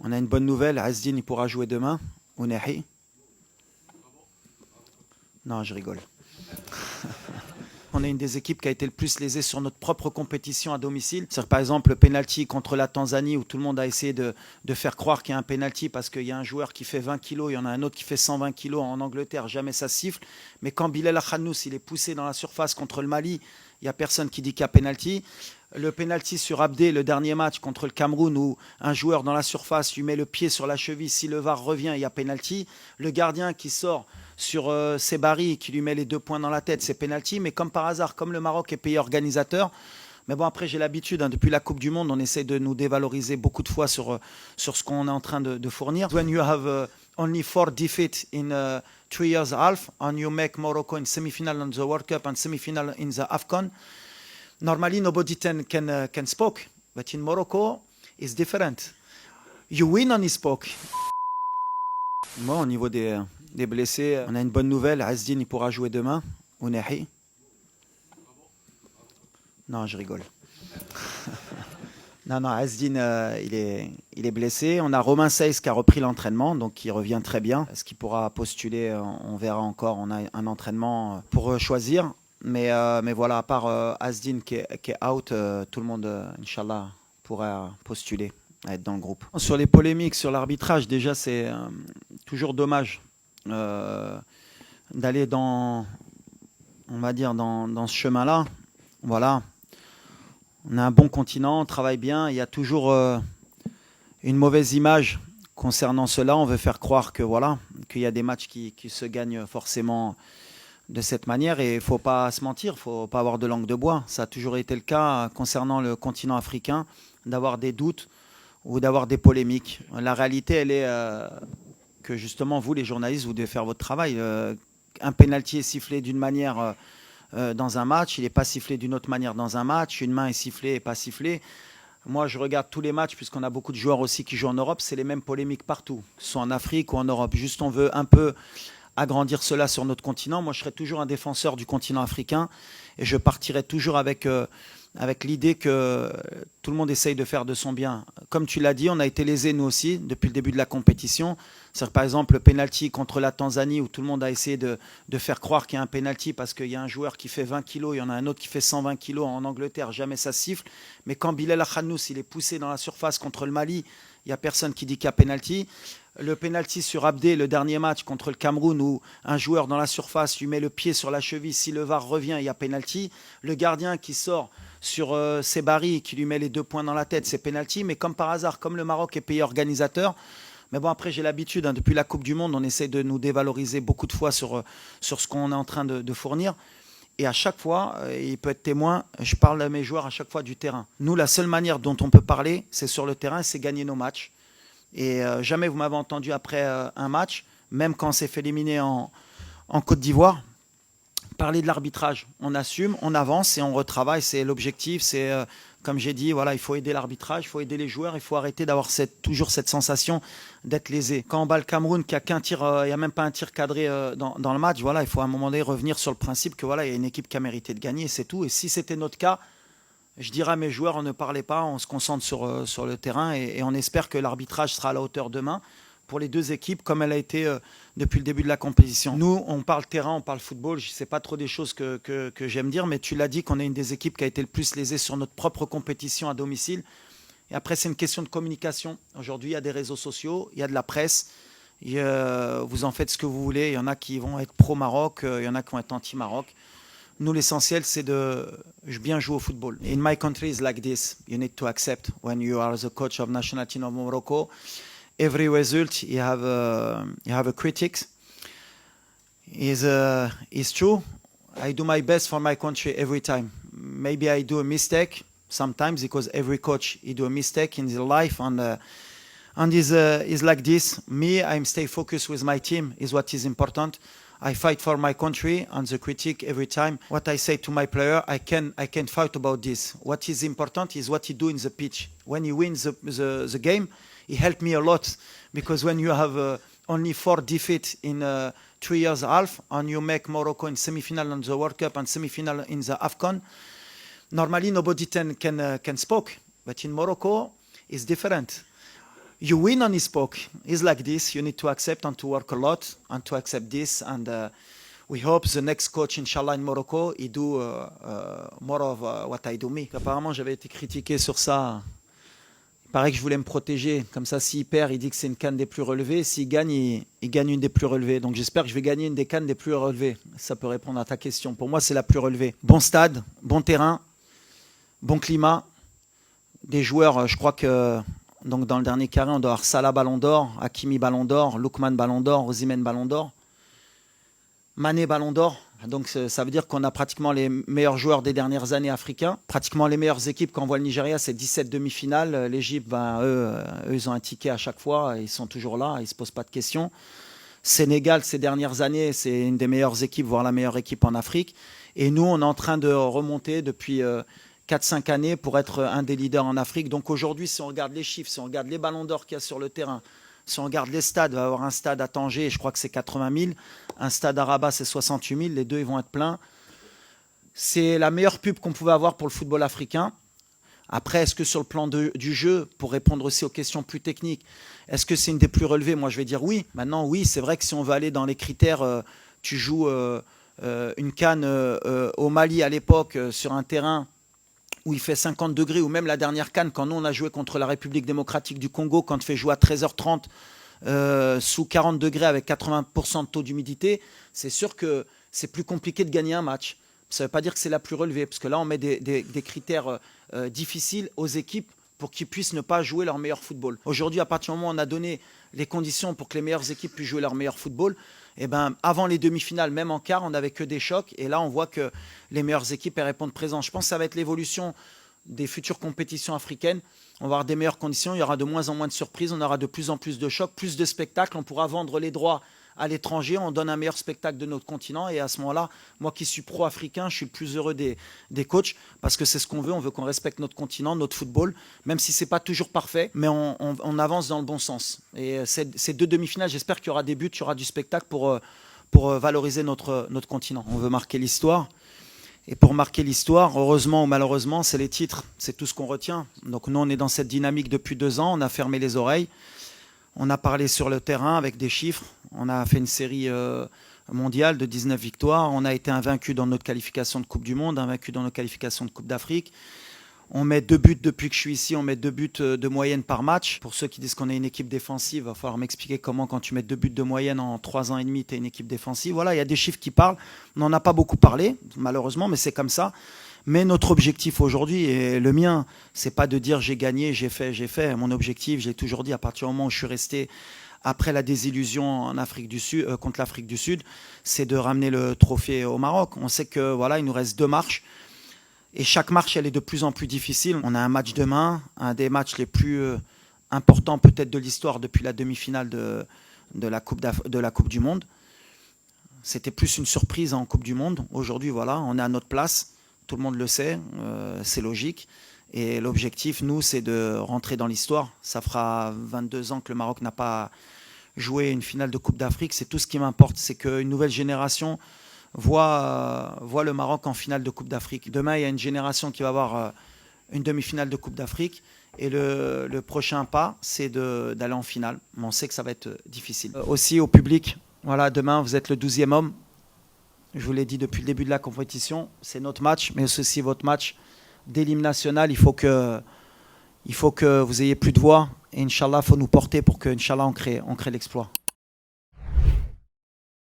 On a une bonne nouvelle, Azdin il pourra jouer demain, Ounahi. Non, je rigole. On est une des équipes qui a été le plus lésée sur notre propre compétition à domicile. C'est par exemple le penalty contre la Tanzanie où tout le monde a essayé de faire croire qu'il y a un penalty parce qu'il y a un joueur qui fait 20 kilos, il y en a un autre qui fait 120 kilos en Angleterre, jamais ça siffle. Mais quand Bilal Akhanous il est poussé dans la surface contre le Mali, il n'y a personne qui dit qu'il y a penalty. Le penalty sur Abdé, le dernier match contre le Cameroun où un joueur dans la surface lui met le pied sur la cheville, si le VAR revient, il y a penalty. Le gardien qui sort sur Sebari qui lui met les 2 points dans la tête, c'est penalty. Mais comme par hasard, comme le Maroc est pays organisateur, mais bon après j'ai l'habitude, depuis la Coupe du Monde, on essaie de nous dévaloriser beaucoup de fois sur ce qu'on est en train de fournir. When you have only 4 defeats in 3 years half and you make Morocco in semi-final in the World Cup and semi-final in the AFCON, normally nobody can speak, but in Morocco it's different. You win on spoke. Bon, au niveau des blessés, on a une bonne nouvelle, Azdin il pourra jouer demain, Ounahi. Non, je rigole. Non, Azdin il est blessé. On a Romain Seyss qui a repris l'entraînement, donc il revient très bien. Est-ce qu'il pourra postuler? On verra encore. On a un entraînement pour choisir. Mais voilà, à part Azdin qui est out, tout le monde, Inch'Allah, pourra postuler à être dans le groupe. Sur les polémiques, sur l'arbitrage, déjà, c'est toujours dommage d'aller on va dire, dans ce chemin-là. Voilà. On a un bon continent, on travaille bien. Il y a toujours une mauvaise image concernant cela. On veut faire croire que voilà, qu'il y a des matchs qui se gagnent forcément de cette manière. Et il ne faut pas se mentir, il ne faut pas avoir de langue de bois. Ça a toujours été le cas concernant le continent africain, d'avoir des doutes ou d'avoir des polémiques. La réalité, elle est que justement, vous, les journalistes, vous devez faire votre travail. Un pénalty est sifflé d'une manière dans un match, il n'est pas sifflé d'une autre manière dans un match, une main est sifflée et pas sifflée. Moi, je regarde tous les matchs, puisqu'on a beaucoup de joueurs aussi qui jouent en Europe, c'est les mêmes polémiques partout, que ce soit en Afrique ou en Europe. Juste, on veut un peu agrandir cela sur notre continent. Moi, je serai toujours un défenseur du continent africain et je partirai toujours avec l'idée que tout le monde essaye de faire de son bien. Comme tu l'as dit, on a été lésés nous aussi depuis le début de la compétition. C'est-à-dire, par exemple, le penalty contre la Tanzanie où tout le monde a essayé de faire croire qu'il y a un penalty parce qu'il y a un joueur qui fait 20 kilos, il y en a un autre qui fait 120 kilos en Angleterre, jamais ça siffle. Mais quand Bilal Akhanous il est poussé dans la surface contre le Mali, il n'y a personne qui dit qu'il y a penalty. Le penalty sur Abdé, le dernier match contre le Cameroun où un joueur dans la surface lui met le pied sur la cheville, si le VAR revient, il y a penalty. Le gardien qui sort sur Sebari qui lui met les 2 points dans la tête, c'est penalty. Mais comme par hasard, comme le Maroc est pays organisateur, mais bon après j'ai l'habitude, depuis la Coupe du Monde, on essaie de nous dévaloriser beaucoup de fois sur ce qu'on est en train de fournir. Et à chaque fois, il peut être témoin, je parle à mes joueurs à chaque fois du terrain. Nous, la seule manière dont on peut parler, c'est sur le terrain, c'est gagner nos matchs. Et jamais vous m'avez entendu après un match, même quand on s'est fait éliminer en Côte d'Ivoire, parler de l'arbitrage. On assume, on avance et on retravaille. C'est l'objectif. C'est, comme j'ai dit, voilà, il faut aider l'arbitrage, il faut aider les joueurs, il faut arrêter d'avoir toujours cette sensation d'être lésé. Quand on bat le Cameroun, qu'il n'y a qu'un tir, il n'y a même pas un tir cadré dans le match, voilà, il faut à un moment donné revenir sur le principe que voilà, il y a une équipe qui a mérité de gagner, c'est tout. Et si c'était notre cas, je dirais à mes joueurs, on ne parlait pas, on se concentre sur le terrain et on espère que l'arbitrage sera à la hauteur demain pour les deux équipes comme elle a été depuis le début de la compétition. Nous, on parle terrain, on parle football, je ne sais pas trop des choses que j'aime dire, mais tu l'as dit qu'on est une des équipes qui a été le plus lésée sur notre propre compétition à domicile. Et après, c'est une question de communication. Aujourd'hui, il y a des réseaux sociaux, il y a de la presse, vous en faites ce que vous voulez, il y en a qui vont être pro-Maroc, il y en a qui vont être anti-Maroc. Nous, l'essentiel, c'est de bien jouer au football. In my country is like this. You need to accept when you are the coach of national team of Morocco. Every result, you have a critic. Is true. I do my best for my country every time. Maybe I do a mistake sometimes because every coach he do a mistake in his life and is like this. Me, I'm stay focused with my team is what is important. I fight for my country and the critic every time. What I say to my player, I can fight about this. What is important is what he do in the pitch. When he wins the game, he helped me a lot because when you have only 4 defeats in 3 years half and you make Morocco in semi-final in the World Cup and semi-final in the AFCON, normally nobody can speak. But in Morocco, it's different. you win on his poke. It's like this. You need to accept and to work a lot and to accept this. And we hope the next coach, inshallah, in Morocco, he do more of what I do me. Apparemment, j'avais été critiqué sur ça. Il paraît que je voulais me protéger. Comme ça, s'il perd, il dit que c'est une canne des plus relevées. S'il gagne, il gagne une des plus relevées. Donc j'espère que je vais gagner une des cannes des plus relevées. Ça peut répondre à ta question. Pour moi, c'est la plus relevée. Bon stade, bon terrain, bon climat. Des joueurs, je crois que donc dans le dernier carré, on doit avoir Salah Ballon d'Or, Hakimi Ballon d'Or, Lookman Ballon d'Or, Osimhen Ballon d'Or, Mané Ballon d'Or. Donc ça veut dire qu'on a pratiquement les meilleurs joueurs des dernières années africains. Pratiquement les meilleures équipes. Quand on voit le Nigeria, c'est 17 demi-finales. L'Égypte, eux, ils ont un ticket à chaque fois. Ils sont toujours là, ils ne se posent pas de questions. Sénégal, ces dernières années, c'est une des meilleures équipes, voire la meilleure équipe en Afrique. Et nous, on est en train de remonter depuis 4-5 années pour être un des leaders en Afrique. Donc aujourd'hui, si on regarde les chiffres, si on regarde les ballons d'or qu'il y a sur le terrain, si on regarde les stades, il va y avoir un stade à Tanger, je crois que c'est 80 000. Un stade à Rabat, c'est 68 000. Les deux, ils vont être pleins. C'est la meilleure pub qu'on pouvait avoir pour le football africain. Après, est-ce que sur le plan du jeu, pour répondre aussi aux questions plus techniques, est-ce que c'est une des plus relevées? Moi, je vais dire oui. Maintenant, oui, c'est vrai que si on veut aller dans les critères, tu joues une CAN au Mali à l'époque sur un terrain où il fait 50 degrés, ou même la dernière CAN, quand nous on a joué contre la République démocratique du Congo, quand il fait jouer à 13h30 sous 40 degrés avec 80% de taux d'humidité, c'est sûr que c'est plus compliqué de gagner un match. Ça ne veut pas dire que c'est la plus relevée, parce que là on met des critères difficiles aux équipes pour qu'ils puissent ne pas jouer leur meilleur football. Aujourd'hui, à partir du moment où on a donné les conditions pour que les meilleures équipes puissent jouer leur meilleur football, eh ben, avant les demi-finales, même en quart, on n'avait que des chocs. Et là, on voit que les meilleures équipes elles répondent présent. Je pense que ça va être l'évolution des futures compétitions africaines. On va avoir des meilleures conditions, il y aura de moins en moins de surprises, on aura de plus en plus de chocs, plus de spectacles. On pourra vendre les droits à l'étranger, on donne un meilleur spectacle de notre continent. Et à ce moment-là, moi qui suis pro-africain, je suis le plus heureux des coachs parce que c'est ce qu'on veut qu'on respecte notre continent, notre football, même si ce n'est pas toujours parfait, mais on avance dans le bon sens. Et ces deux demi-finales, j'espère qu'il y aura des buts, qu'il y aura du spectacle pour valoriser notre continent. On veut marquer l'histoire. Et pour marquer l'histoire, heureusement ou malheureusement, c'est les titres, c'est tout ce qu'on retient. Donc nous, on est dans cette dynamique depuis 2 ans, on a fermé les oreilles. On a parlé sur le terrain avec des chiffres. On a fait une série mondiale de 19 victoires. On a été invaincu dans notre qualification de Coupe du Monde, invaincu dans notre qualification de Coupe d'Afrique. On met 2 buts depuis que je suis ici, on met 2 buts de moyenne par match. Pour ceux qui disent qu'on est une équipe défensive, il va falloir m'expliquer comment, quand tu mets 2 buts de moyenne en 3 ans et demi, tu es une équipe défensive. Voilà, il y a des chiffres qui parlent. On n'en a pas beaucoup parlé, malheureusement, mais c'est comme ça. Mais notre objectif aujourd'hui, et le mien, c'est pas de dire j'ai gagné, j'ai fait. Mon objectif, j'ai toujours dit, à partir du moment où je suis resté après la désillusion en Afrique du Sud, contre l'Afrique du Sud, c'est de ramener le trophée au Maroc. On sait que voilà, il nous reste 2 marches. Et chaque marche, elle est de plus en plus difficile. On a un match demain, un des matchs les plus importants peut-être de l'histoire depuis la demi-finale de la Coupe du Monde. C'était plus une surprise en Coupe du Monde. Aujourd'hui, voilà, on est à notre place. Tout le monde le sait, c'est logique. Et l'objectif, nous, c'est de rentrer dans l'histoire. Ça fera 22 ans que le Maroc n'a pas joué une finale de Coupe d'Afrique. C'est tout ce qui m'importe. C'est qu'une nouvelle génération voit le Maroc en finale de Coupe d'Afrique. Demain, il y a une génération qui va avoir une demi-finale de Coupe d'Afrique. Et le prochain pas, c'est d'aller en finale. Mais on sait que ça va être difficile. Aussi au public, voilà, demain, vous êtes le 12e homme. Je vous l'ai dit depuis le début de la compétition, c'est notre match, mais c'est aussi votre match dès l'hymne national. Il faut que vous ayez plus de voix. Et Inch'Allah, il faut nous porter pour que, Inch'Allah, on crée l'exploit.